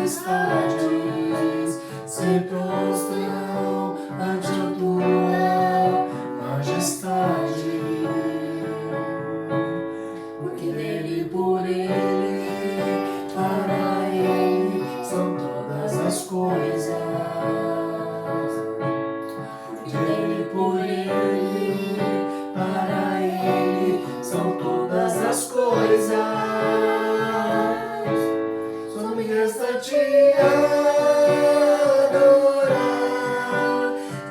potestades se prostram ante a tua majestade, porque dele, por ele, para ele são todas as coisas. Dele, por ele, para ele são todas as coisas. Só me resta te adorar,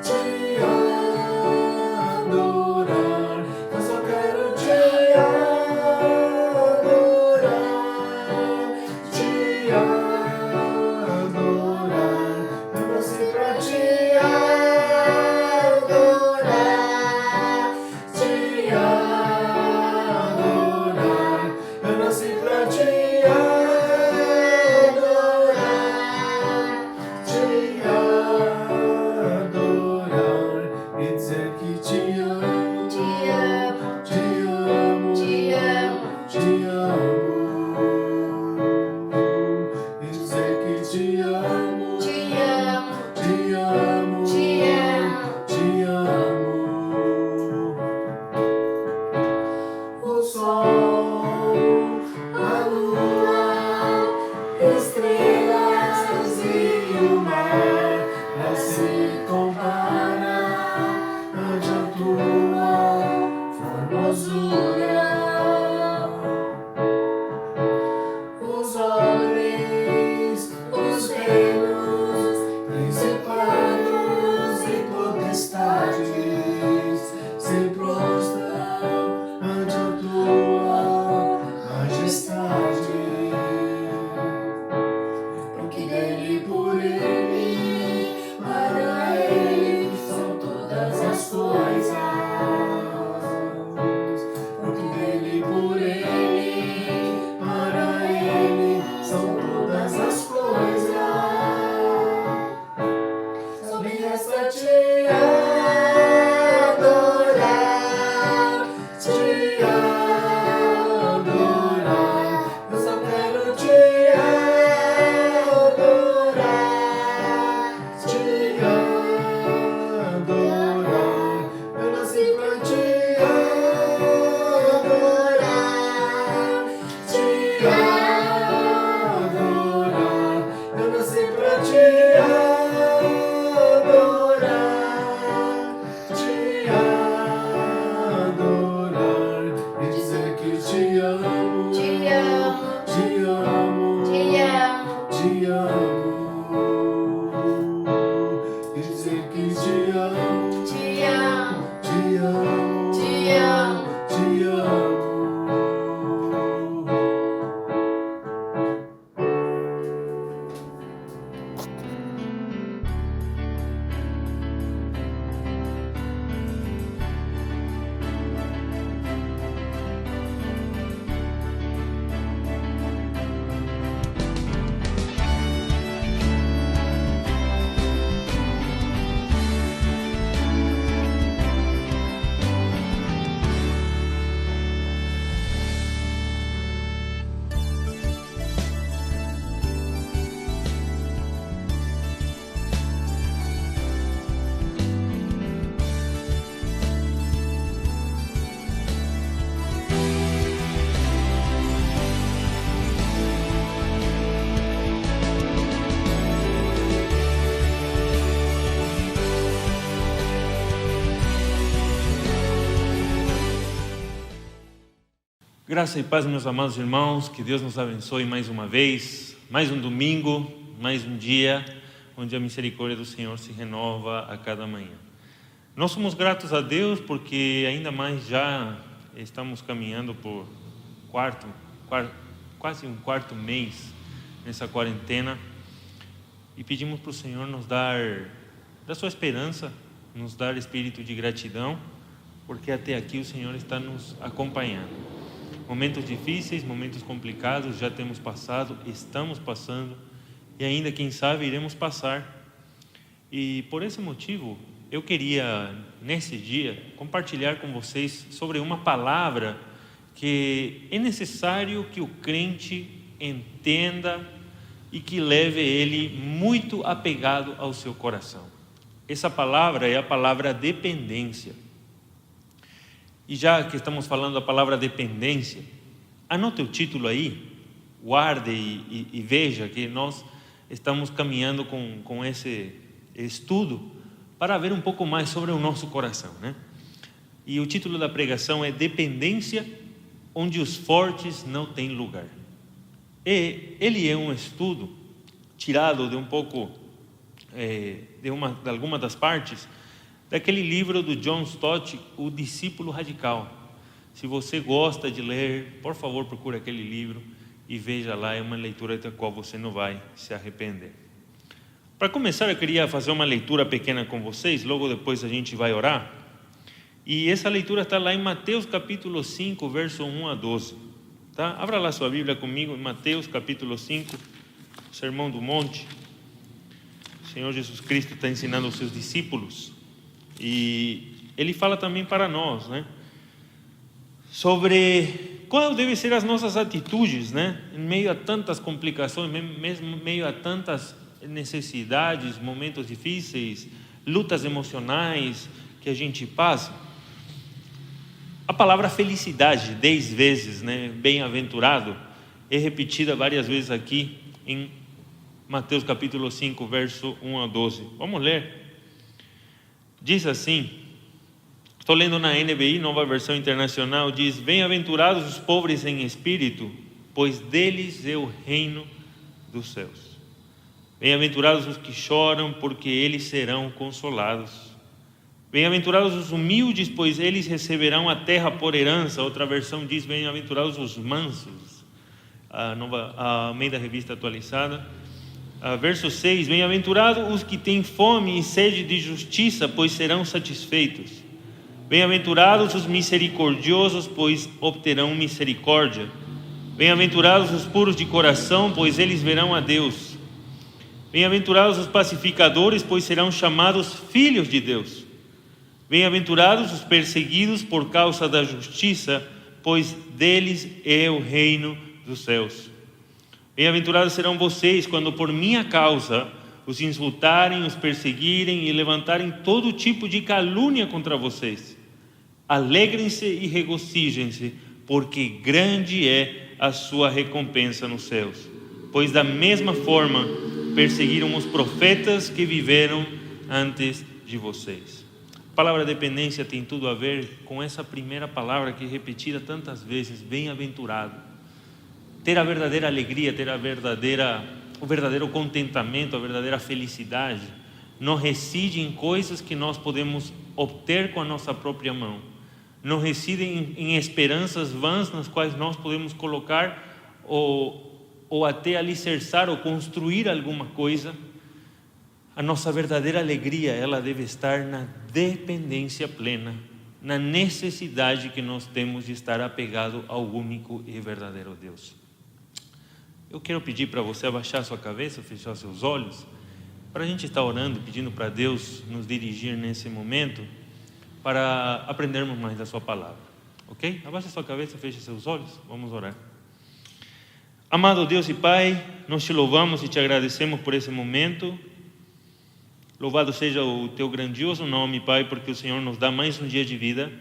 te adorar. Eu só quero te adorar, te adorar. Eu nasci pra te adorar, te adorar. Eu nasci pra te adorar e dizer que te amo, te amo, te amo, te amo, te amo. E dizer que te amo, te amo, te amo, te amo, te amo. O sol, a lua, estrelas e o mar não se compara ante a tua formosura. Os homens, os reinos, principados e potestades se prostram ante a tua majestade, porque dele, por ele, para ele são todas as coisas. Porque dele, por ele, para ele são todas as coisas. Só me resta te adorar, te adorar. Eu só quero te adorar, te adorar. Eu nasci pra te adorar, te adorar. Eu nasci pra te adorar, te adorar e dizer que te amo, te amo, te amo, te amo, te amo. E dizer que te amo, te amo, te amo, te amo, te amo. Graça e paz, meus amados irmãos, que Deus nos abençoe mais uma vez, mais um domingo, mais um dia, onde a misericórdia do Senhor se renova a cada manhã. Nós somos gratos a Deus porque ainda mais já estamos caminhando por quase um quarto mês nessa quarentena e pedimos para o Senhor nos dar da sua esperança, nos dar espírito de gratidão, porque até aqui o Senhor está nos acompanhando. Momentos difíceis, momentos complicados já temos passado, estamos passando e ainda, quem sabe, iremos passar. E por esse motivo, eu queria, nesse dia, compartilhar com vocês sobre uma palavra que é necessário que o crente entenda e que leve ele muito apegado ao seu coração. Essa palavra é a palavra dependência. E já que estamos falando da palavra dependência, anote o título aí, guarde e veja que nós estamos caminhando com esse estudo para ver um pouco mais sobre o nosso coração, né? E o título da pregação é Dependência onde os fortes não têm lugar. E ele é um estudo tirado de um pouco, de alguma das partes, daquele livro do John Stott, O Discípulo Radical. Se você gosta de ler, por favor, procure aquele livro e veja lá, é uma leitura da qual você não vai se arrepender. Para começar, eu queria fazer uma leitura pequena com vocês, logo depois a gente vai orar. E essa leitura está lá em Mateus capítulo 5, verso 1 a 12. Tá? Abra lá sua Bíblia comigo, em Mateus capítulo 5, Sermão do Monte. O Senhor Jesus Cristo está ensinando aos seus discípulos. E Ele fala também para nós, né? Sobre qual devem ser as nossas atitudes, né? Em meio a tantas complicações, mesmo em meio a tantas necessidades, momentos difíceis, lutas emocionais que a gente passa. A palavra felicidade, 10 vezes, né? Bem-aventurado, é repetida várias vezes aqui em Mateus capítulo 5, verso 1 a 12. Vamos ler. Diz assim, estou lendo na NBI, Nova Versão Internacional, diz: Bem-aventurados os pobres em espírito, pois deles é o reino dos céus. Bem-aventurados os que choram, porque eles serão consolados. Bem-aventurados os humildes, pois eles receberão a terra por herança. Outra versão diz: bem-aventurados os mansos. A Almeida Revista Atualizada. Verso 6: Bem-aventurados os que têm fome e sede de justiça, pois serão satisfeitos. Bem-aventurados os misericordiosos, pois obterão misericórdia. Bem-aventurados os puros de coração, pois eles verão a Deus. Bem-aventurados os pacificadores, pois serão chamados filhos de Deus. Bem-aventurados os perseguidos por causa da justiça, pois deles é o reino dos céus. Bem-aventurados serão vocês quando por minha causa os insultarem, os perseguirem e levantarem todo tipo de calúnia contra vocês. Alegrem-se e regozijem-se, porque grande é a sua recompensa nos céus. Pois da mesma forma perseguiram os profetas que viveram antes de vocês. A palavra dependência tem tudo a ver com essa primeira palavra que é repetida tantas vezes, bem-aventurado. Ter a verdadeira alegria, ter o verdadeiro contentamento, a verdadeira felicidade, não reside em coisas que nós podemos obter com a nossa própria mão. Não reside em esperanças vãs nas quais nós podemos colocar ou até alicerçar ou construir alguma coisa. A nossa verdadeira alegria, ela deve estar na dependência plena, na necessidade que nós temos de estar apegado ao único e verdadeiro Deus. Eu quero pedir para você abaixar sua cabeça, fechar seus olhos, para a gente estar orando, pedindo para Deus nos dirigir nesse momento, para aprendermos mais da sua palavra, ok? Abaixa sua cabeça, feche seus olhos, vamos orar. Amado Deus e Pai, nós te louvamos e te agradecemos por esse momento. Louvado seja o teu grandioso nome, Pai, porque o Senhor nos dá mais um dia de vida.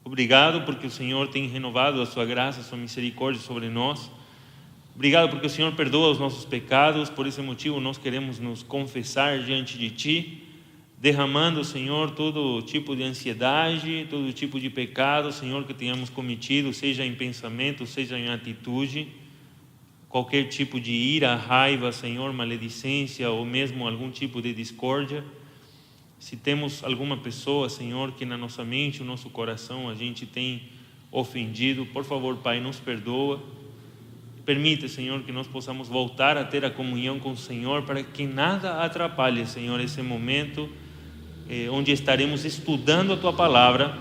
Obrigado porque o Senhor tem renovado a sua graça, a sua misericórdia sobre nós. Obrigado porque o Senhor perdoa os nossos pecados. Por esse motivo nós queremos nos confessar diante de Ti, derramando, Senhor, todo tipo de ansiedade, todo tipo de pecado, Senhor, que tenhamos cometido, seja em pensamento, seja em atitude, qualquer tipo de ira, raiva, Senhor, maledicência ou mesmo algum tipo de discórdia. Se temos alguma pessoa, Senhor, que na nossa mente, no nosso coração a gente tem ofendido, por favor, Pai, nos perdoa. Permita, Senhor, que nós possamos voltar a ter a comunhão com o Senhor, para que nada atrapalhe, Senhor, esse momento onde estaremos estudando a Tua Palavra,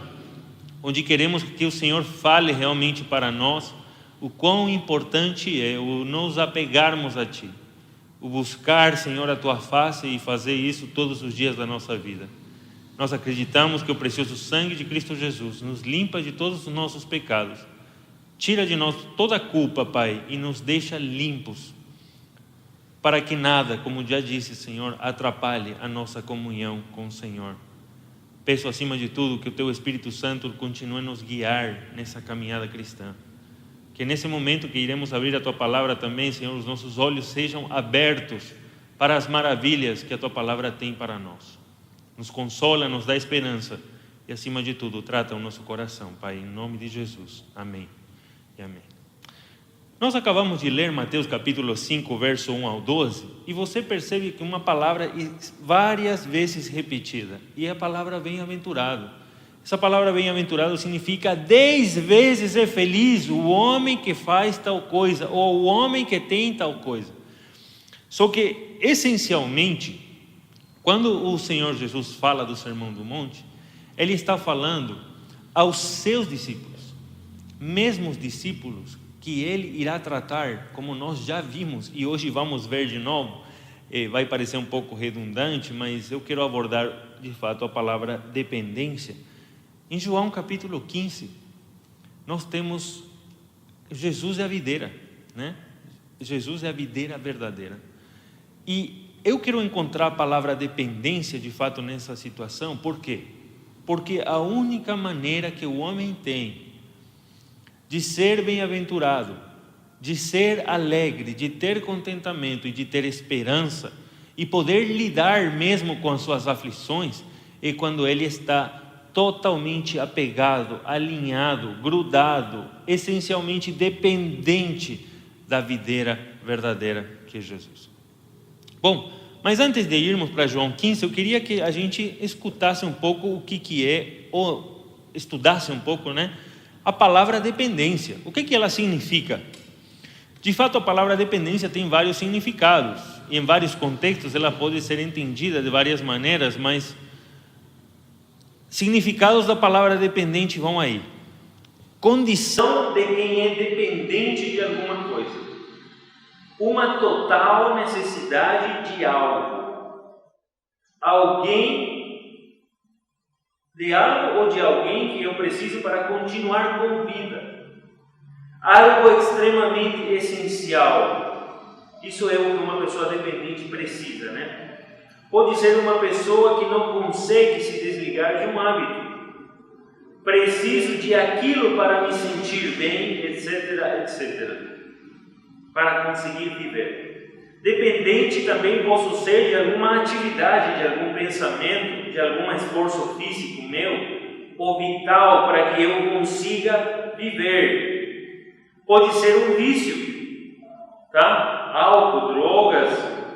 onde queremos que o Senhor fale realmente para nós o quão importante é o nos apegarmos a Ti, o buscar, Senhor, a Tua face e fazer isso todos os dias da nossa vida. Nós acreditamos que o precioso sangue de Cristo Jesus nos limpa de todos os nossos pecados, tira de nós toda a culpa, Pai, e nos deixa limpos. para que nada, como já disse, Senhor, atrapalhe a nossa comunhão com o Senhor. Peço acima de tudo que o Teu Espírito Santo continue a nos guiar nessa caminhada cristã. Que nesse momento que iremos abrir a Tua Palavra também, Senhor, os nossos olhos sejam abertos para as maravilhas que a Tua Palavra tem para nós. Nos consola, nos dá esperança e acima de tudo trata o nosso coração, Pai, em nome de Jesus. Amém e amém. Nós acabamos de ler Mateus capítulo 5, verso 1 ao 12, e você percebe que uma palavra várias vezes repetida, e é a palavra bem-aventurado. Essa palavra bem-aventurado significa 10 vezes é feliz o homem que faz tal coisa, ou o homem que tem tal coisa. Só que, essencialmente, quando o Senhor Jesus fala do Sermão do Monte, Ele está falando aos seus discípulos, mesmos discípulos que Ele irá tratar, como nós já vimos, e hoje vamos ver de novo. Vai parecer um pouco redundante, mas eu quero abordar de fato a palavra dependência. Em João capítulo 15, nós temos Jesus é a videira, né? Jesus é a videira verdadeira. E eu quero encontrar a palavra dependência de fato nessa situação. Por quê? Porque a única maneira que o homem tem de ser bem-aventurado, de ser alegre, de ter contentamento e de ter esperança e poder lidar mesmo com as suas aflições, é quando ele está totalmente apegado, alinhado, grudado, essencialmente dependente da videira verdadeira que é Jesus. Bom, mas antes de irmos para João 15, eu queria que a gente escutasse um pouco o que é, ou estudasse um pouco, né? A palavra dependência. O que ela significa? De fato, a palavra dependência tem vários significados, e em vários contextos ela pode ser entendida de várias maneiras, mas significados da palavra dependente vão aí. Condição de quem é dependente de alguma coisa. Uma total necessidade de algo. Alguém de algo ou de alguém que eu preciso para continuar com vida. Algo extremamente essencial. Isso é o que uma pessoa dependente precisa, né? Pode ser uma pessoa que não consegue se desligar de um hábito. Preciso de aquilo para me sentir bem, etc, etc. Para conseguir viver. Dependente também posso ser de alguma atividade, de algum pensamento, de algum esforço físico meu ou vital para que eu consiga viver. Pode ser um vício, tá? Álcool, drogas,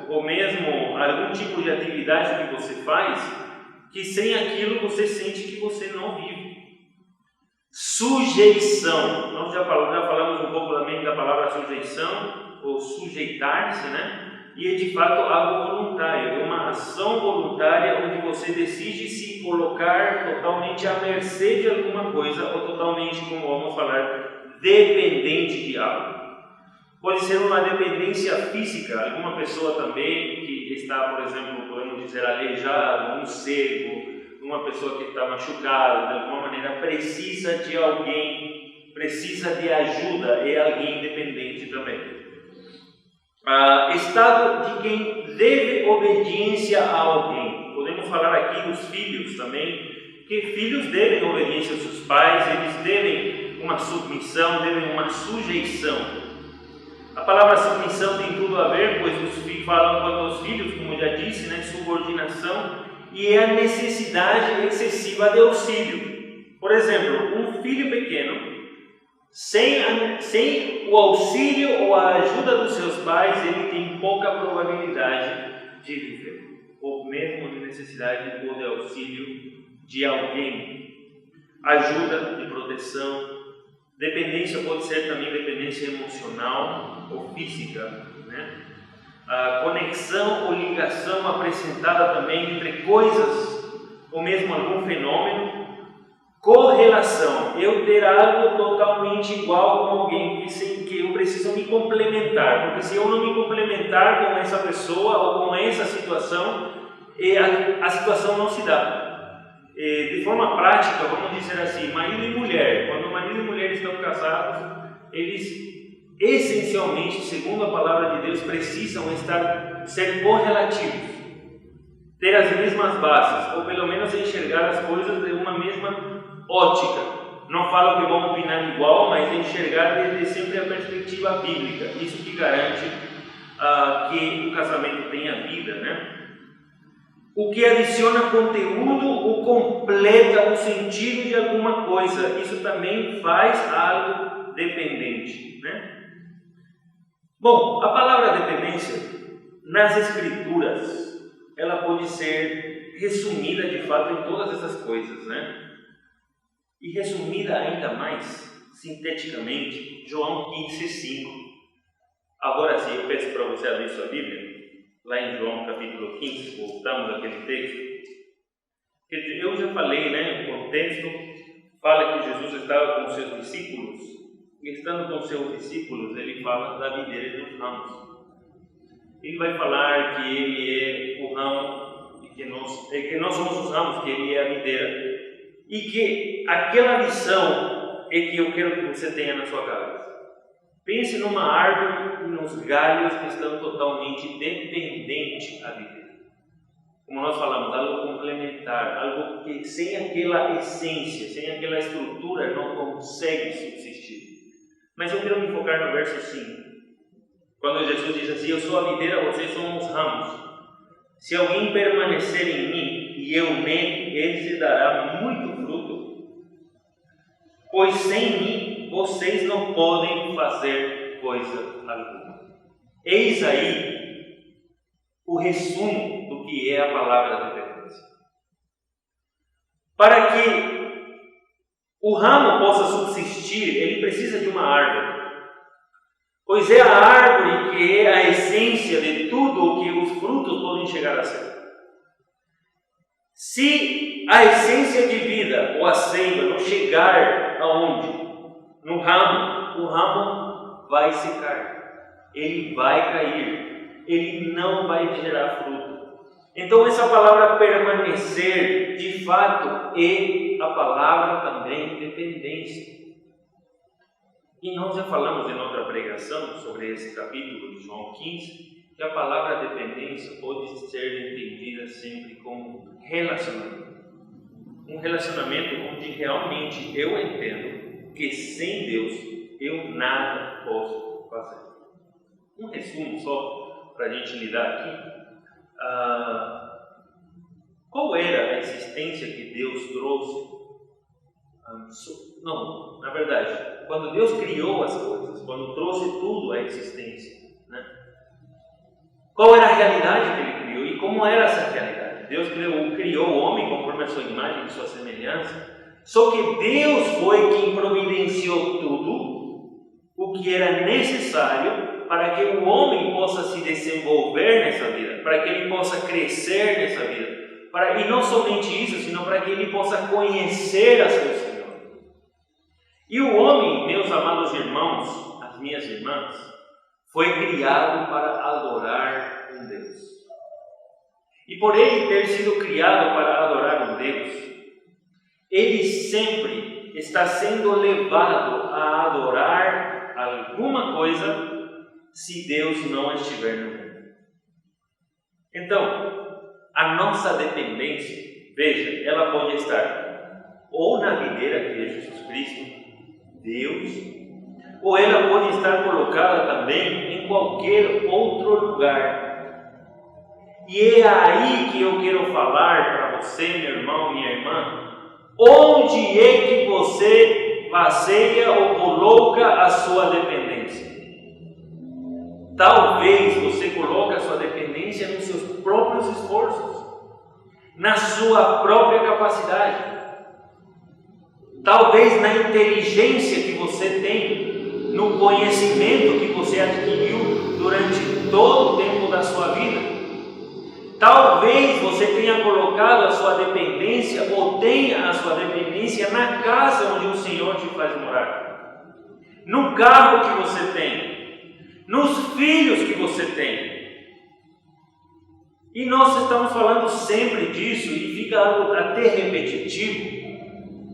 ou mesmo algum tipo de atividade que você faz, que sem aquilo você sente que você não vive. Sujeição. Nós já falamos um pouco também da palavra sujeição, ou sujeitar-se, né? E é de fato algo voluntário, é uma ação voluntária onde você decide se colocar totalmente à mercê de alguma coisa, ou totalmente, como vamos falar, dependente de algo. Pode ser uma dependência física, alguma pessoa também que está, por exemplo, podemos dizer, aleijada, um cego, uma pessoa que está machucada, de alguma maneira precisa de alguém, precisa de ajuda, é alguém dependente também. Estado de quem deve obediência a alguém. Podemos falar aqui dos filhos também, que filhos devem obediência aos seus pais, eles devem uma submissão, devem uma sujeição. A palavra submissão tem tudo a ver, pois os filhos falam quanto aos filhos, como já disse, né, subordinação, e é a necessidade excessiva de auxílio. Por exemplo, um filho pequeno, sem o auxílio ou a ajuda dos seus pais, ele tem pouca probabilidade de viver, ou mesmo de necessidade ou de auxílio de alguém. Ajuda de proteção. Dependência pode ser também dependência emocional ou física, né? A conexão ou ligação apresentada também entre coisas ou mesmo algum fenômeno. Correlação, eu ter algo totalmente igual com alguém que eu preciso me complementar, porque se eu não me complementar com essa pessoa ou com essa situação, a situação não se dá. De forma prática, vamos dizer assim, marido e mulher, quando o marido e mulher estão casados, eles essencialmente, segundo a palavra de Deus, precisam ser correlativos, ter as mesmas bases, ou pelo menos enxergar as coisas de uma mesma ótica. Não falo que vão opinar igual, mas enxergar desde sempre a perspectiva bíblica. Isso que garante que o casamento tenha vida, né? O que adiciona conteúdo ou completa o sentido de alguma coisa, isso também faz algo dependente, né? Bom, a palavra dependência nas Escrituras, ela pode ser resumida de fato em todas essas coisas, né? E resumida ainda mais sinteticamente, João 15:5. Agora sim, eu peço para você abrir sua Bíblia, lá em João capítulo 15, voltamos àquele texto. Eu já falei, né? O contexto fala que Jesus estava com seus discípulos, e estando com seus discípulos, ele fala da videira e dos ramos. Ele vai falar que ele é o ramo, e que nós somos os ramos, que ele é a videira, e que aquela visão é que eu quero que você tenha na sua cabeça. Pense numa árvore e nos galhos que estão totalmente dependentes da videira. Como nós falamos, algo complementar, algo que sem aquela essência, sem aquela estrutura não consegue subsistir. Mas eu quero me focar no verso 5. Quando Jesus diz assim: eu sou a videira, vocês são os ramos. Se alguém permanecer em mim e eu nele, ele se dará muito fruto. Pois sem mim vocês não podem fazer coisa alguma. Eis aí o resumo do que é a palavra dependência. Para que o ramo possa subsistir, ele precisa de uma árvore. Pois é a árvore que é a essência de tudo o que os frutos podem chegar a ser. Se a essência de vida ou a seiva não chegar aonde? No ramo, o ramo vai secar, ele vai cair, ele não vai gerar fruto. Então essa palavra permanecer, de fato, é a palavra também dependência. E nós já falamos em outra pregação sobre esse capítulo de João 15, que a palavra dependência pode ser entendida sempre como relacionamento. Um relacionamento onde realmente eu entendo que sem Deus eu nada posso fazer. Um resumo só para a gente lidar aqui. Qual era a existência que Deus trouxe? Não, na verdade, quando Deus criou as coisas, quando trouxe tudo à existência, né? Qual era a realidade que Ele criou e como era essa realidade? Deus criou o homem conforme a sua imagem e sua semelhança, só que Deus foi quem providenciou tudo o que era necessário para que o homem possa se desenvolver nessa vida, para que ele possa crescer nessa vida, e não somente isso, sino para que ele possa conhecer a seu Senhor. E o homem, meus amados irmãos, as minhas irmãs, foi criado para adorar um Deus. E por ele ter sido criado para adorar um Deus, ele sempre está sendo levado a adorar alguma coisa se Deus não estiver no mundo. Então, a nossa dependência, veja, ela pode estar ou na videira que é Jesus Cristo, Deus, ou ela pode estar colocada também em qualquer outro lugar. E é aí que eu quero falar para você, meu irmão, minha irmã, onde é que você baseia ou coloca a sua dependência? Talvez você coloque a sua dependência nos seus próprios esforços, na sua própria capacidade. Talvez na inteligência que você tem, no conhecimento que você adquiriu durante todo o tempo da sua vida. Talvez você tenha colocado a sua dependência ou tenha a sua dependência na casa onde o Senhor te faz morar, no carro que você tem, nos filhos que você tem. E nós estamos falando sempre disso e fica algo até repetitivo,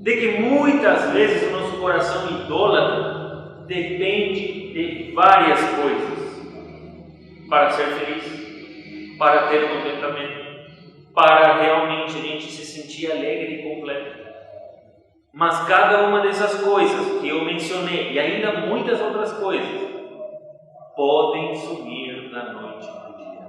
de que muitas vezes o nosso coração idólatra depende de várias coisas para ser feliz, para ter contentamento, para realmente a gente se sentir alegre e completo. Mas cada uma dessas coisas que eu mencionei, e ainda muitas outras coisas, podem sumir da noite para o dia.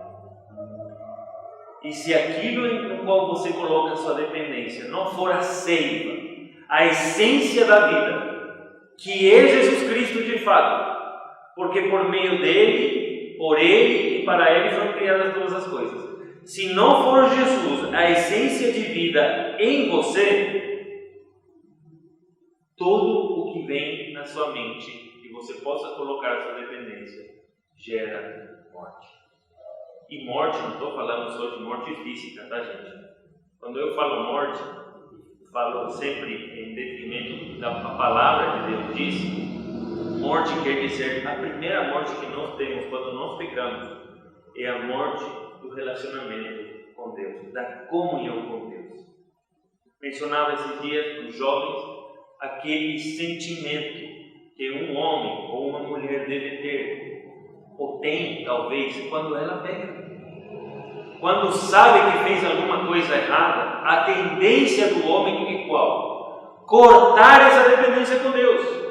E se aquilo no qual você coloca a sua dependência não for a seiva, a essência da vida, que é Jesus Cristo de fato, porque por meio dele, por ele e para ele foram criadas todas as coisas. Se não for Jesus, a essência de vida em você, todo o que vem na sua mente, que você possa colocar a sua dependência, gera morte. E morte, não estou falando só de morte física, tá, gente? Quando eu falo morte, falo sempre em detrimento da palavra que Deus diz. Morte quer dizer, a primeira morte que nós temos quando nós pecamos é a morte do relacionamento com Deus, da comunhão com Deus. Mencionava esses dias para os jovens aquele sentimento que um homem ou uma mulher deve ter, ou tem talvez, quando ela peca. Quando sabe que fez alguma coisa errada, a tendência do homem é qual? Cortar essa dependência com Deus,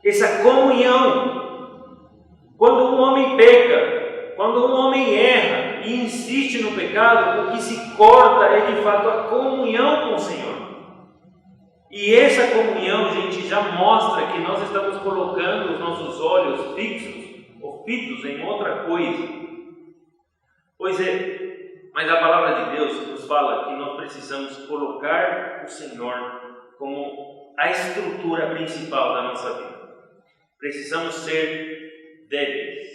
essa comunhão. Quando um homem peca, quando um homem erra e insiste no pecado, o que se corta é de fato a comunhão com o Senhor. E essa comunhão, gente, já mostra que nós estamos colocando os nossos olhos fixos ou fitos em outra coisa. Pois é, mas a palavra de Deus nos fala que nós precisamos colocar o Senhor como a estrutura principal da nossa vida. Precisamos ser débeis.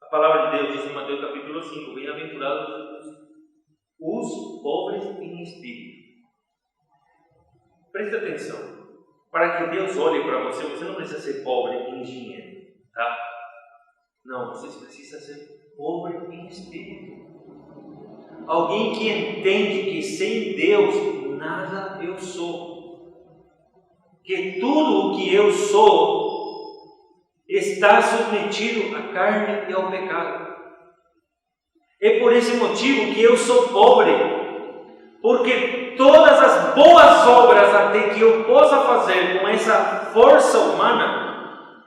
A palavra de Deus diz em Mateus capítulo 5, bem-aventurados os pobres em espírito. Preste atenção, para que Deus olhe para você, você não precisa ser pobre em dinheiro, tá? Não, você precisa ser pobre em espírito. Alguém que entende que sem Deus nada eu sou, que tudo o que eu sou está submetido à carne e ao pecado. É por esse motivo que eu sou pobre, porque todas as boas obras até que eu possa fazer com essa força humana,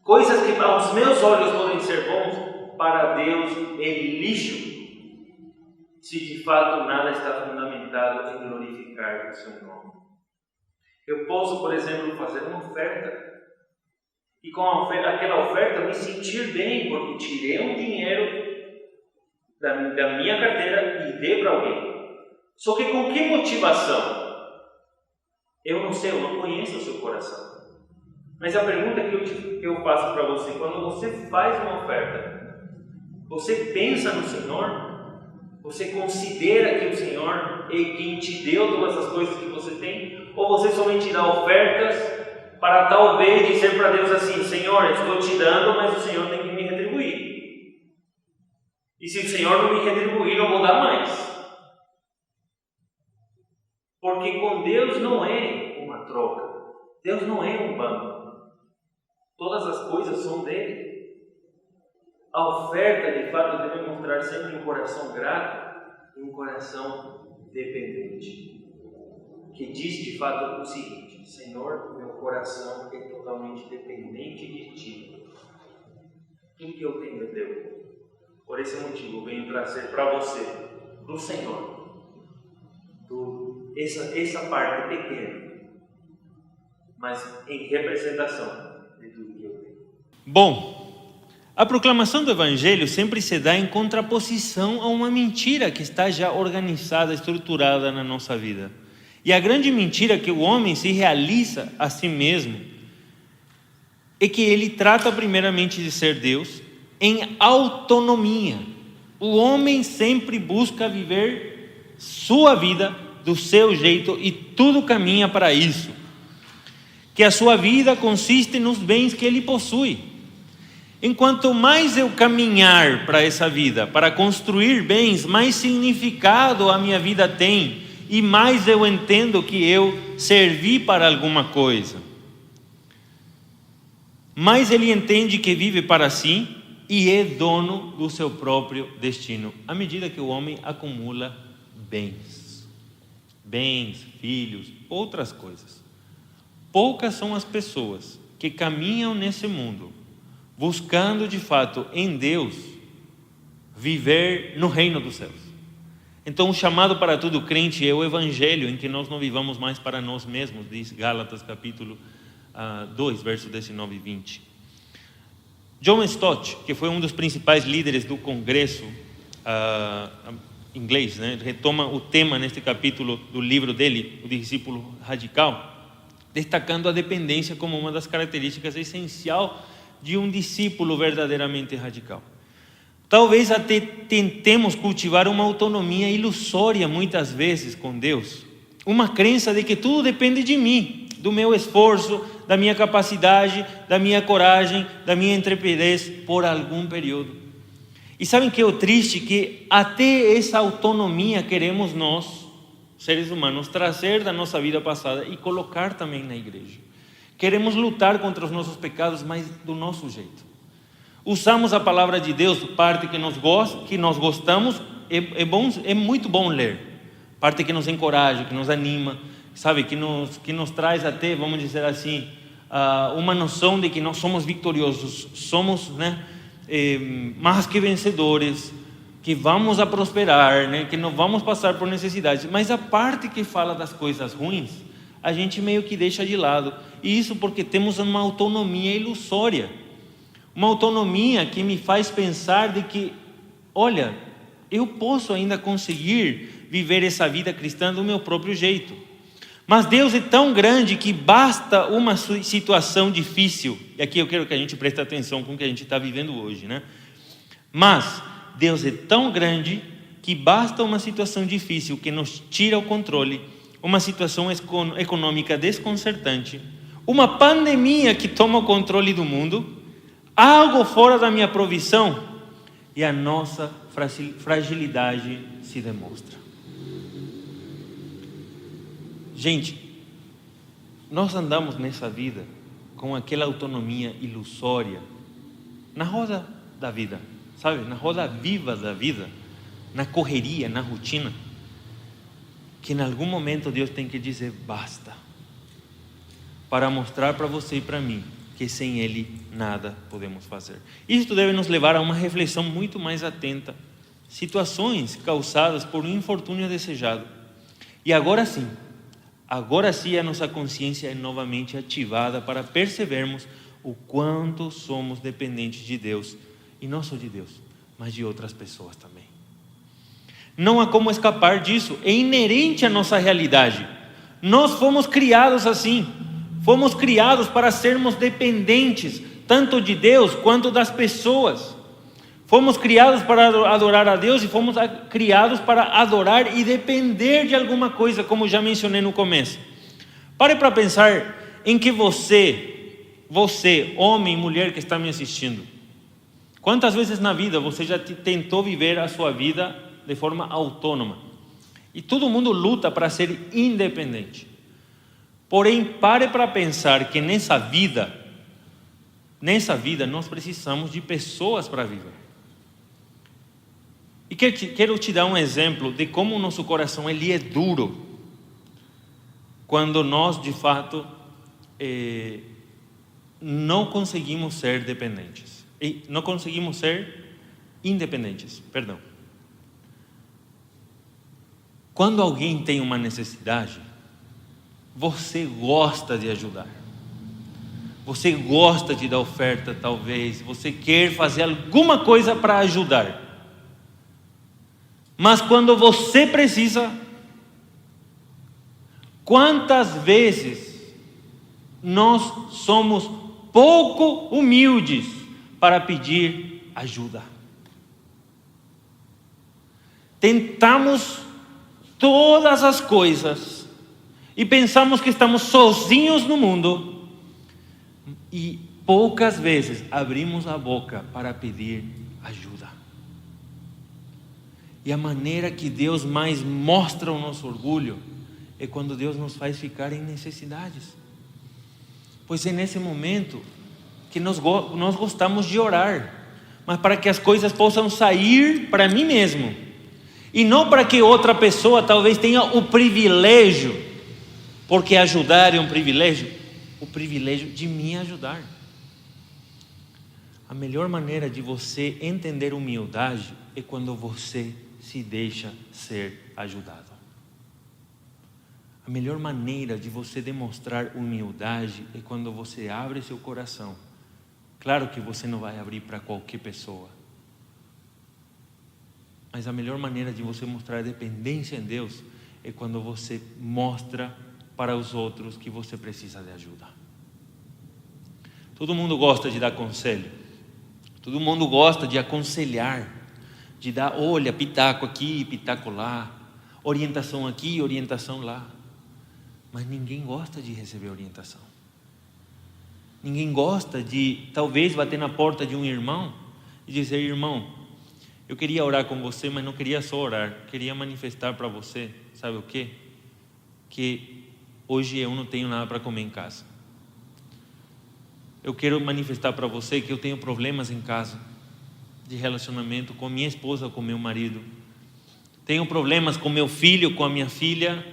coisas que aos meus olhos podem ser bons, para Deus é lixo, se de fato nada está fundamentado em glorificar o seu nome. Eu posso, por exemplo, fazer uma oferta, e com aquela oferta me sentir bem, porque tirei um dinheiro da minha carteira e dei para alguém. Só que com que motivação? Eu não sei, eu não conheço o seu coração. Mas a pergunta que eu faço para você, quando você faz uma oferta, você pensa no Senhor? Você considera que o Senhor é quem te deu todas as coisas que você tem? Ou você somente dá ofertas para talvez dizer para Deus assim: Senhor, eu estou te dando, mas o Senhor tem que me retribuir. E se o Senhor não me retribuir, eu vou dar mais. Porque com Deus não é uma troca. Deus não é um banco. Todas as coisas são dele. A oferta, de fato, deve mostrar sempre um coração grato e um coração dependente. Que diz, de fato, o seguinte: Senhor, meu coração é totalmente dependente de Ti. Tudo que eu tenho é Teu. Por esse motivo, venho trazer para você, do Senhor, tudo. Essa parte pequena, mas em representação de tudo que eu tenho. Bom, a proclamação do Evangelho sempre se dá em contraposição a uma mentira que está já organizada, estruturada na nossa vida. E a grande mentira que o homem se realiza a si mesmo é que ele trata primeiramente de ser Deus em autonomia. O homem sempre busca viver sua vida do seu jeito e tudo caminha para isso. Que a sua vida consiste nos bens que ele possui. Enquanto mais eu caminhar para essa vida, para construir bens, mais significado a minha vida tem e mais eu entendo que eu servi para alguma coisa. mais ele entende que vive para si e é dono do seu próprio destino, à medida que o homem acumula bens, filhos, outras coisas. Poucas são as pessoas que caminham nesse mundo buscando de fato em Deus viver no reino dos céus. Então o chamado para todo crente é o evangelho, em que nós não vivamos mais para nós mesmos, diz Gálatas capítulo 2, versos 19 e 20. John Stott, que foi um dos principais líderes do congresso inglês, né, retoma o tema neste capítulo do livro dele, O Discípulo Radical, destacando a dependência como uma das características essencial de um discípulo verdadeiramente radical. Talvez até tentemos cultivar uma autonomia ilusória muitas vezes com Deus, uma crença de que tudo depende de mim, do meu esforço, da minha capacidade, da minha coragem, da minha intrepidez por algum período. E sabem que é o triste? Que até essa autonomia queremos nós, seres humanos, trazer da nossa vida passada e colocar também na igreja. Queremos lutar contra os nossos pecados, mas do nosso jeito. Usamos a palavra de Deus, parte que nós gostamos, é muito bom ler. Parte que nos encoraja, que nos anima, sabe, que nos traz até, vamos dizer assim, uma noção de que nós somos vitoriosos, somos, né, mais que vencedores, que vamos a prosperar, né, que não vamos passar por necessidades. Mas a parte que fala das coisas ruins, a gente meio que deixa de lado. E isso porque temos uma autonomia ilusória, uma autonomia que me faz pensar de que, olha, eu posso ainda conseguir viver essa vida cristã do meu próprio jeito. Mas Deus é tão grande que basta uma situação difícil, e aqui eu quero que a gente preste atenção com o que a gente está vivendo hoje, né? Mas Deus é tão grande que basta uma situação difícil que nos tira o controle, uma situação econômica desconcertante, uma pandemia que toma o controle do mundo, algo fora da minha provisão, e a nossa fragilidade se demonstra. Gente, nós andamos nessa vida com aquela autonomia ilusória, na roda da vida, sabe? Na roda viva da vida, na correria, na rotina, que em algum momento Deus tem que dizer basta, para mostrar para você e para mim que sem Ele nada podemos fazer. Isso deve nos levar a uma reflexão muito mais atenta, situações causadas por um infortúnio desejado. E agora sim a nossa consciência é novamente ativada para percebermos o quanto somos dependentes de Deus, e não só de Deus, mas de outras pessoas também. Não há como escapar disso, é inerente à nossa realidade. Nós fomos criados assim, fomos criados para sermos dependentes, tanto de Deus quanto das pessoas. Fomos criados para adorar a Deus e fomos criados para adorar e depender de alguma coisa, como já mencionei no começo. Pare para pensar em que você, homem e mulher que está me assistindo, quantas vezes na vida você já tentou viver a sua vida de forma autônoma? E todo mundo luta para ser independente. Porém, pare para pensar que nessa vida nós precisamos de pessoas para viver. E quero te dar um exemplo de como o nosso coração ele é duro quando nós de fato não conseguimos ser dependentes, e não conseguimos ser independentes, perdão. Quando alguém tem uma necessidade, você gosta de ajudar, você gosta de dar oferta, talvez, você quer fazer alguma coisa para ajudar. Mas quando você precisa, quantas vezes nós somos pouco humildes para pedir ajuda? Tentamos todas as coisas e pensamos que estamos sozinhos no mundo, e poucas vezes abrimos a boca para pedir ajuda. E a maneira que Deus mais mostra o nosso orgulho é quando Deus nos faz ficar em necessidades. Pois é nesse momento que nós gostamos de orar, mas para que as coisas possam sair para mim mesmo, e não para que outra pessoa talvez tenha o privilégio, porque ajudar é um privilégio, o privilégio de me ajudar. A melhor maneira de você entender humildade é quando você se deixa ser ajudado. A melhor maneira de você demonstrar humildade é quando você abre seu coração. Claro que você não vai abrir para qualquer pessoa, mas a melhor maneira de você mostrar dependência em Deus é quando você mostra para os outros que você precisa de ajuda. Todo mundo gosta de dar conselho, todo mundo gosta de aconselhar, de dar, olha, pitaco aqui, pitaco lá, orientação aqui, orientação lá, mas ninguém gosta de receber orientação. Ninguém gosta de, talvez, bater na porta de um irmão e dizer: irmão, eu queria orar com você, mas não queria só orar, queria manifestar para você, sabe o quê? Que hoje eu não tenho nada para comer em casa. Eu quero manifestar para você que eu tenho problemas em casa, de relacionamento com minha esposa, com meu marido. Tenho problemas com meu filho, com a minha filha.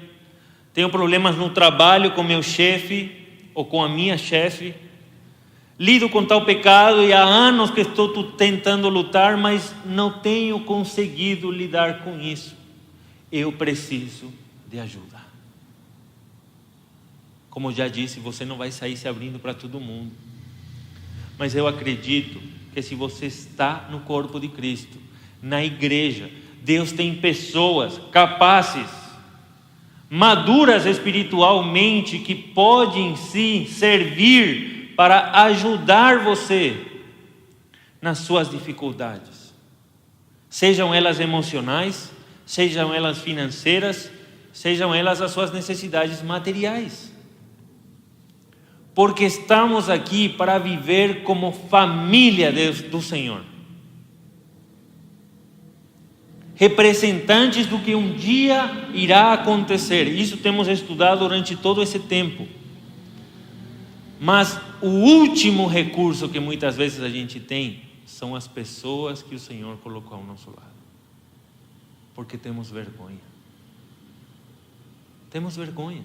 Tenho problemas no trabalho com meu chefe ou com a minha chefe. Lido com tal pecado e há anos que estou tentando lutar, mas não tenho conseguido lidar com isso. Eu preciso de ajuda. Como já disse, você não vai sair se abrindo para todo mundo. Mas eu acredito que se você está no corpo de Cristo, na igreja, Deus tem pessoas capazes, maduras espiritualmente, que podem sim servir para ajudar você nas suas dificuldades, sejam elas emocionais, sejam elas financeiras, sejam elas as suas necessidades materiais, porque estamos aqui para viver como família do Senhor, representantes do que um dia irá acontecer. Isso temos estudado durante todo esse tempo. Mas o último recurso que muitas vezes a gente tem são as pessoas que o Senhor colocou ao nosso lado, porque temos vergonha. Temos vergonha.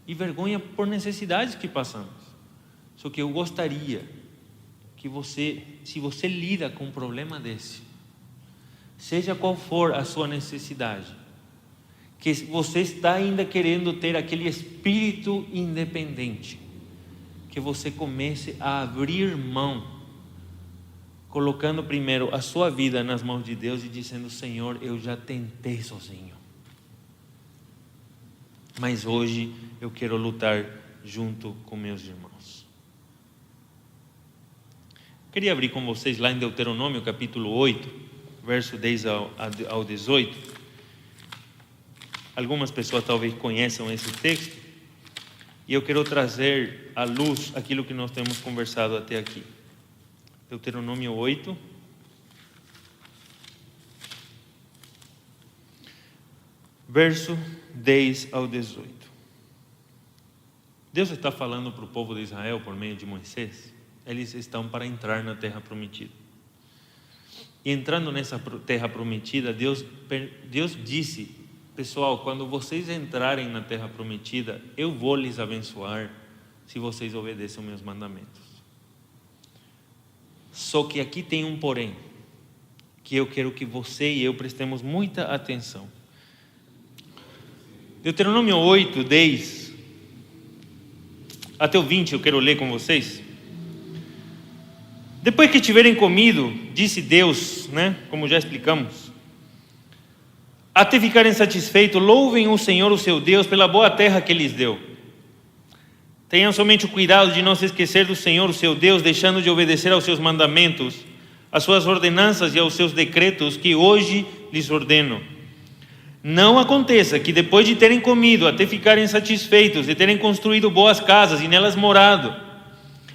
E vergonha por necessidades que passamos. Só que eu gostaria que você, se você lida com um problema desse, seja qual for a sua necessidade, que você está ainda querendo ter aquele espírito independente, que você comece a abrir mão, colocando primeiro a sua vida nas mãos de Deus e dizendo: Senhor, eu já tentei sozinho, mas hoje eu quero lutar junto com meus irmãos. Queria abrir com vocês lá em Deuteronômio capítulo 8, verso 10 ao 18. Algumas pessoas talvez conheçam esse texto, e eu quero trazer à luz aquilo que nós temos conversado até aqui. Deuteronômio 8, verso 10 ao 18. Deus está falando para o povo de Israel por meio de Moisés. Eles estão para entrar na terra prometida. E entrando nessa terra prometida, Deus disse: pessoal, quando vocês entrarem na terra prometida, eu vou lhes abençoar se vocês obedecem aos meus mandamentos. Só que aqui tem um porém, que eu quero que você e eu prestemos muita atenção. Deuteronômio 8, 10 até o 20, eu quero ler com vocês. Depois que tiverem comido, disse Deus, como já explicamos, até ficarem satisfeitos, louvem o Senhor, o seu Deus, pela boa terra que lhes deu. Tenham somente o cuidado de não se esquecer do Senhor, o seu Deus, deixando de obedecer aos seus mandamentos, às suas ordenanças e aos seus decretos que hoje lhes ordeno. Não aconteça que depois de terem comido, até ficarem satisfeitos, de terem construído boas casas e nelas morado,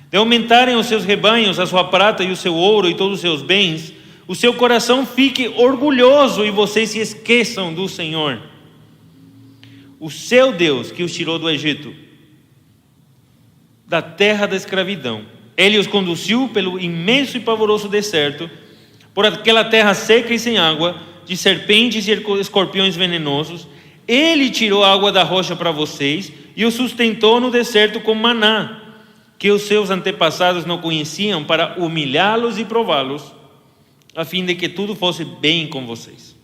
de aumentarem os seus rebanhos, a sua prata e o seu ouro e todos os seus bens, o seu coração fique orgulhoso e vocês se esqueçam do Senhor, o seu Deus, que os tirou do Egito, da terra da escravidão. Ele os conduziu pelo imenso e pavoroso deserto, por aquela terra seca e sem água, de serpentes e escorpiões venenosos. Ele tirou a água da rocha para vocês e os sustentou no deserto com maná, que os seus antepassados não conheciam, para humilhá-los e prová-los, a fim de que tudo fosse bem com vocês.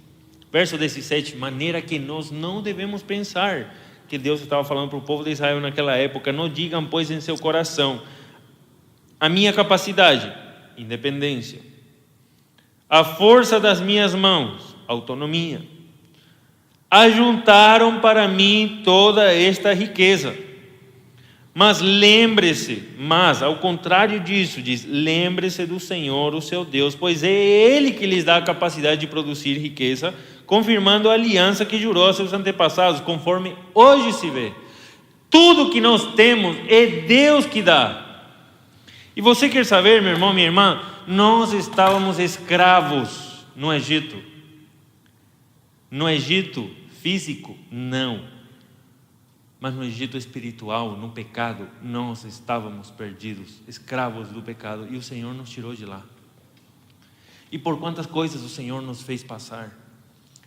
Verso 17, maneira que nós não devemos pensar que Deus estava falando para o povo de Israel naquela época: não digam, pois, em seu coração, a minha capacidade, independência, a força das minhas mãos, autonomia, ajuntaram para mim toda esta riqueza. Mas lembre-se, ao contrário disso, diz: lembre-se do Senhor, o seu Deus, pois é Ele que lhes dá a capacidade de produzir riqueza, confirmando a aliança que jurou a seus antepassados, conforme hoje se vê. Tudo que nós temos é Deus que dá. E você quer saber, meu irmão, minha irmã, nós estávamos escravos no Egito. No Egito físico, não. Mas no Egito espiritual, no pecado, nós estávamos perdidos, escravos do pecado, e o Senhor nos tirou de lá. E por quantas coisas o Senhor nos fez passar,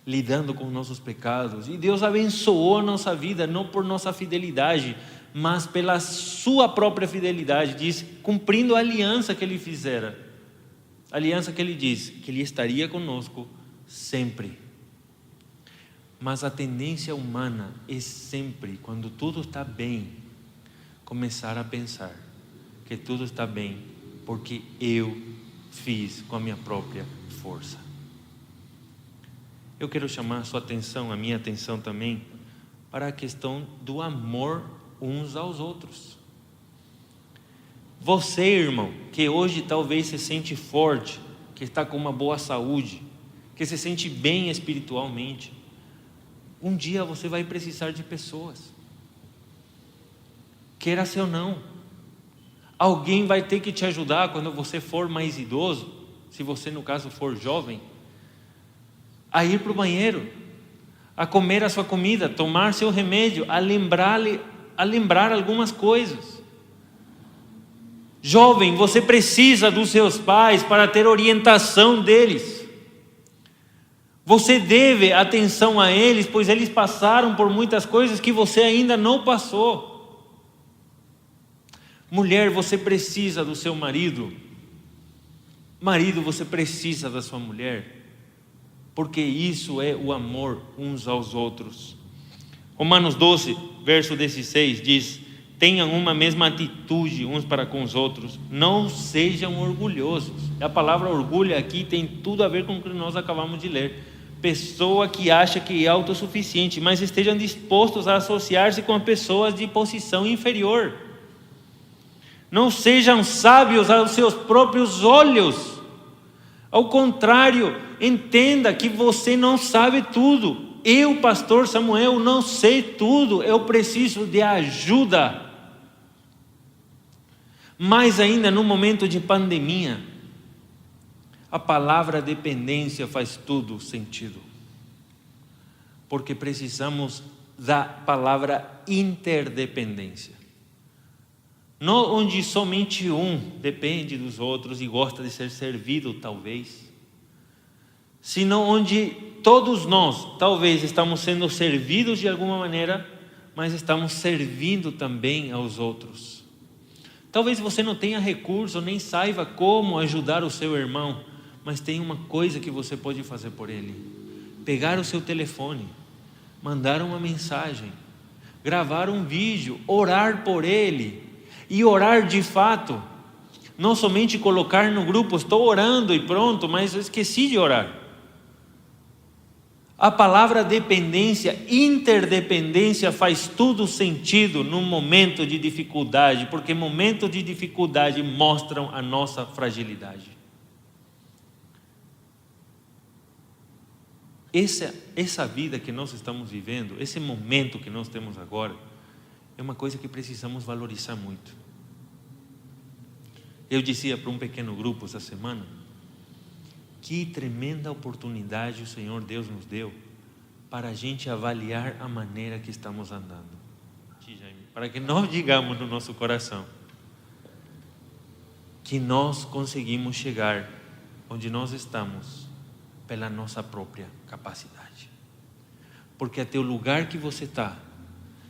lidando com nossos pecados, e Deus abençoou a nossa vida, não por nossa fidelidade, mas pela sua própria fidelidade, diz, cumprindo a aliança que Ele fizera, a aliança que Ele diz, que Ele estaria conosco sempre. Mas a tendência humana é sempre, quando tudo está bem, começar a pensar que tudo está bem porque eu fiz com a minha própria força. Eu quero chamar a sua atenção, a minha atenção também, para a questão do amor uns aos outros. Você, irmão, que hoje talvez se sente forte, que está com uma boa saúde, que se sente bem espiritualmente, um dia você vai precisar de pessoas, queira-se ou não. Alguém vai ter que te ajudar quando você for mais idoso, se você no caso for jovem, a ir para o banheiro, a comer a sua comida, tomar seu remédio, a lembrar algumas coisas. Jovem, você precisa dos seus pais para ter orientação deles. Você deve atenção a eles, pois eles passaram por muitas coisas que você ainda não passou. Mulher, você precisa do seu marido. Marido, você precisa da sua mulher, porque isso é o amor uns aos outros. Romanos 12, verso 16 diz: tenham uma mesma atitude uns para com os outros, não sejam orgulhosos. A palavra orgulho aqui tem tudo a ver com o que nós acabamos de ler. Pessoa que acha que é autossuficiente, mas estejam dispostos a associar-se com pessoas de posição inferior. Não sejam sábios aos seus próprios olhos. Ao contrário, entenda que você não sabe tudo. Eu, pastor Samuel, não sei tudo. Eu preciso de ajuda. Mais ainda no momento de pandemia, a palavra dependência faz todo sentido, porque precisamos da palavra interdependência, não onde somente um depende dos outros e gosta de ser servido talvez, senão onde todos nós talvez estamos sendo servidos de alguma maneira, mas estamos servindo também aos outros. Talvez você não tenha recurso, nem saiba como ajudar o seu irmão, mas tem uma coisa que você pode fazer por ele: pegar o seu telefone, mandar uma mensagem, gravar um vídeo, orar por ele, e orar de fato, não somente colocar no grupo, estou orando e pronto, mas eu esqueci de orar. A palavra dependência, interdependência faz todo sentido num momento de dificuldade, porque momentos de dificuldade mostram a nossa fragilidade. Essa vida que nós estamos vivendo, esse momento que nós temos agora, é uma coisa que precisamos valorizar muito. Eu dizia para um pequeno grupo essa semana, que tremenda oportunidade o Senhor Deus nos deu para a gente avaliar a maneira que estamos andando. Para que nós digamos no nosso coração: que nós conseguimos chegar onde nós estamos pela nossa própria capacidade. Porque até o lugar que você está,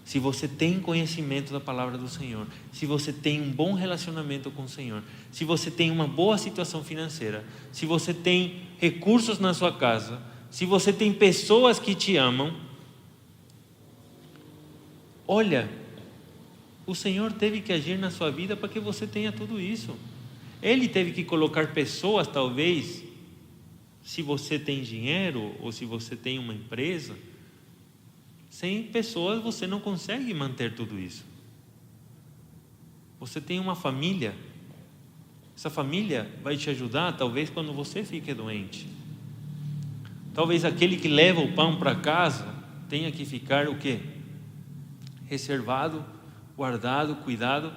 se você tem conhecimento da palavra do Senhor, se você tem um bom relacionamento com o Senhor, se você tem uma boa situação financeira, se você tem recursos na sua casa, se você tem pessoas que te amam, olha, o Senhor teve que agir na sua vida para que você tenha tudo isso. Ele teve que colocar pessoas, talvez, se você tem dinheiro ou se você tem uma empresa, sem pessoas você não consegue manter tudo isso. Você tem uma família, essa família vai te ajudar talvez quando você fique doente. Talvez aquele que leva o pão para casa tenha que ficar o quê? Reservado, guardado, cuidado,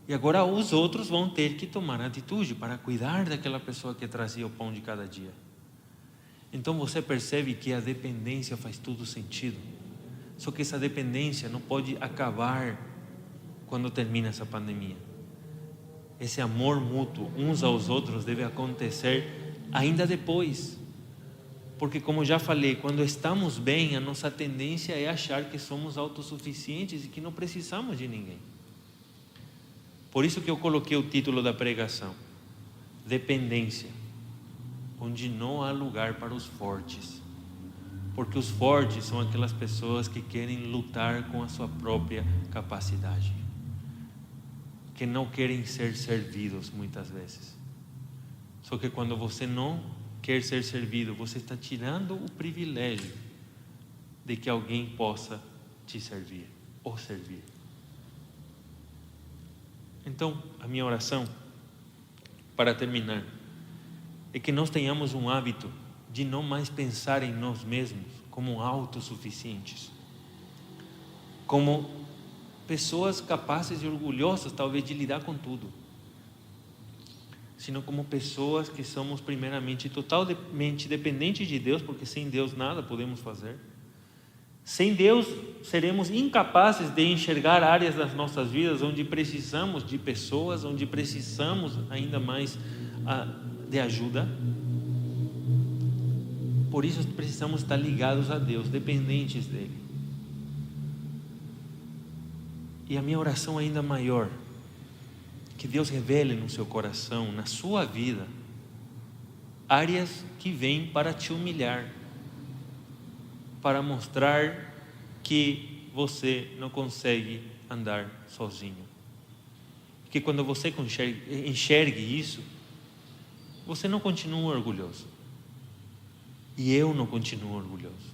e agora os outros vão ter que tomar atitude para cuidar daquela pessoa que trazia o pão de cada dia. Então você percebe que a dependência faz todo sentido. Só que essa dependência não pode acabar quando termina essa pandemia. Esse amor mútuo uns aos outros deve acontecer ainda depois. Porque, como já falei, quando estamos bem, a nossa tendência é achar que somos autossuficientes e que não precisamos de ninguém. Por isso que eu coloquei o título da pregação: Dependência, onde não há lugar para os fortes. Porque os fortes são aquelas pessoas que querem lutar com a sua própria capacidade, que não querem ser servidos muitas vezes. Só que quando você não quer ser servido, você está tirando o privilégio de que alguém possa te servir ou servir. Então, a minha oração, para terminar, é que nós tenhamos um hábito de não mais pensar em nós mesmos como autossuficientes, como pessoas capazes e orgulhosas talvez de lidar com tudo, sino como pessoas que somos primeiramente totalmente dependentes de Deus, porque sem Deus nada podemos fazer. Sem Deus seremos incapazes de enxergar áreas das nossas vidas onde precisamos de pessoas, onde precisamos ainda mais de ajuda. Por isso precisamos estar ligados a Deus, dependentes dele. E a minha oração ainda maior, que Deus revele no seu coração, na sua vida, áreas que vêm para te humilhar, para mostrar que você não consegue andar sozinho. Que quando você enxergue isso, você não continua orgulhoso. E eu não continuo orgulhoso.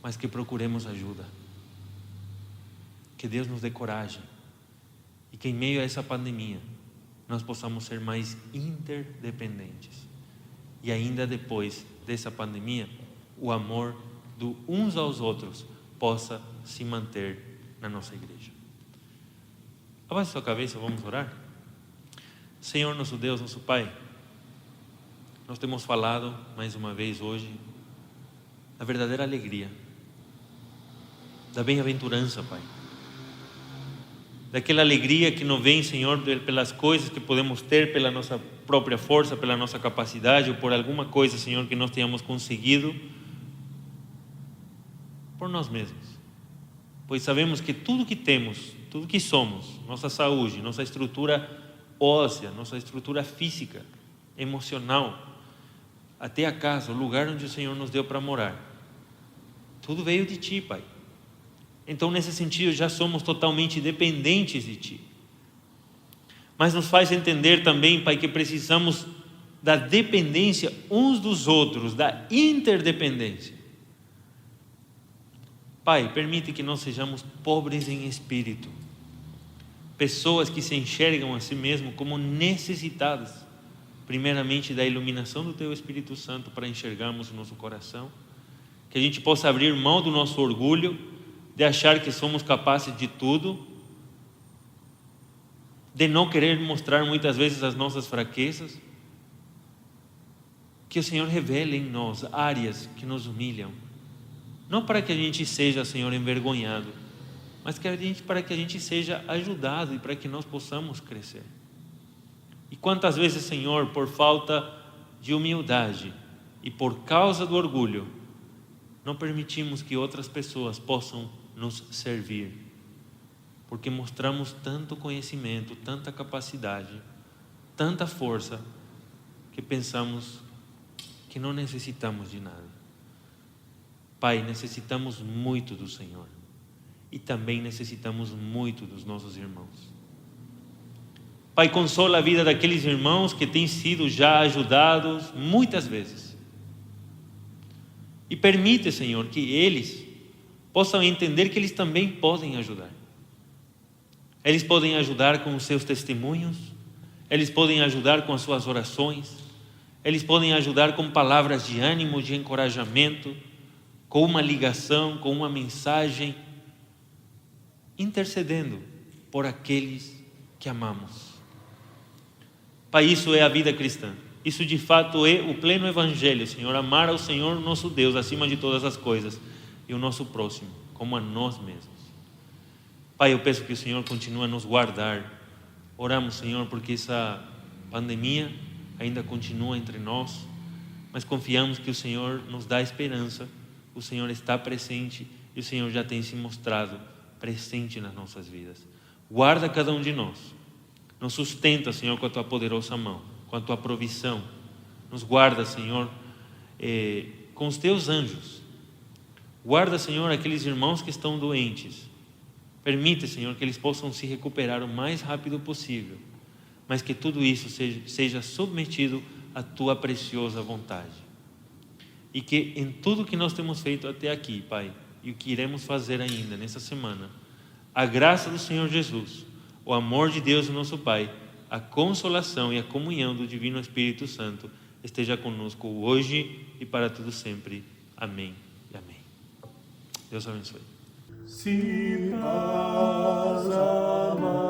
Mas que procuremos ajuda. Que Deus nos dê coragem. E que em meio a essa pandemia, nós possamos ser mais interdependentes. E ainda depois dessa pandemia, o amor do uns aos outros possa se manter na nossa igreja. Abaixe sua cabeça, vamos orar. Senhor nosso Deus, nosso Pai, nós temos falado mais uma vez hoje da verdadeira alegria, da bem-aventurança, Pai. Daquela alegria que não vem, Senhor, pelas coisas que podemos ter, pela nossa própria força, pela nossa capacidade, ou por alguma coisa, Senhor, que nós tenhamos conseguido por nós mesmos. Pois sabemos que tudo que temos, tudo que somos, nossa saúde, nossa estrutura óssea, nossa estrutura física, emocional, até a casa, o lugar onde o Senhor nos deu para morar, tudo veio de Ti, Pai. Então, nesse sentido, já somos totalmente dependentes de Ti. Mas nos faz entender também, Pai, que precisamos da dependência uns dos outros, da interdependência. Pai, permite que nós sejamos pobres em espírito, pessoas que se enxergam a si mesmos como necessitadas, primeiramente da iluminação do Teu Espírito Santo para enxergarmos o nosso coração, que a gente possa abrir mão do nosso orgulho, de achar que somos capazes de tudo, de não querer mostrar muitas vezes as nossas fraquezas, que o Senhor revele em nós áreas que nos humilham, não para que a gente seja, Senhor, envergonhado, mas para que a gente seja ajudado e para que nós possamos crescer. E quantas vezes, Senhor, por falta de humildade e por causa do orgulho, não permitimos que outras pessoas possam nos servir, porque mostramos tanto conhecimento, tanta capacidade, tanta força, que pensamos que não necessitamos de nada. Pai, necessitamos muito do Senhor e também necessitamos muito dos nossos irmãos. Pai, consola a vida daqueles irmãos que têm sido já ajudados muitas vezes. E permite, Senhor, que eles possam entender que eles também podem ajudar. Eles podem ajudar com os seus testemunhos, eles podem ajudar com as suas orações, eles podem ajudar com palavras de ânimo, de encorajamento, com uma ligação, com uma mensagem, intercedendo por aqueles que amamos. Pai, isso é a vida cristã. Isso de fato é o pleno evangelho, Senhor, amar ao Senhor nosso Deus acima de todas as coisas e o nosso próximo como a nós mesmos. Pai, eu peço que o Senhor continue a nos guardar. Oramos, Senhor, porque essa pandemia ainda continua entre nós, mas confiamos que o Senhor nos dá esperança, o Senhor está presente e o Senhor já tem se mostrado presente nas nossas vidas. Guarda cada um de nós, nos sustenta, Senhor, com a Tua poderosa mão, com a Tua provisão, nos guarda, Senhor, com os Teus anjos. Guarda, Senhor, aqueles irmãos que estão doentes. Permite, Senhor, que eles possam se recuperar o mais rápido possível, mas que tudo isso seja submetido à Tua preciosa vontade. E que em tudo que nós temos feito até aqui, Pai, e o que iremos fazer ainda nessa semana, a graça do Senhor Jesus, o amor de Deus, nosso Pai, a consolação e a comunhão do Divino Espírito Santo esteja conosco hoje e para todo sempre. Amém e amém. Deus abençoe. Se paz amar.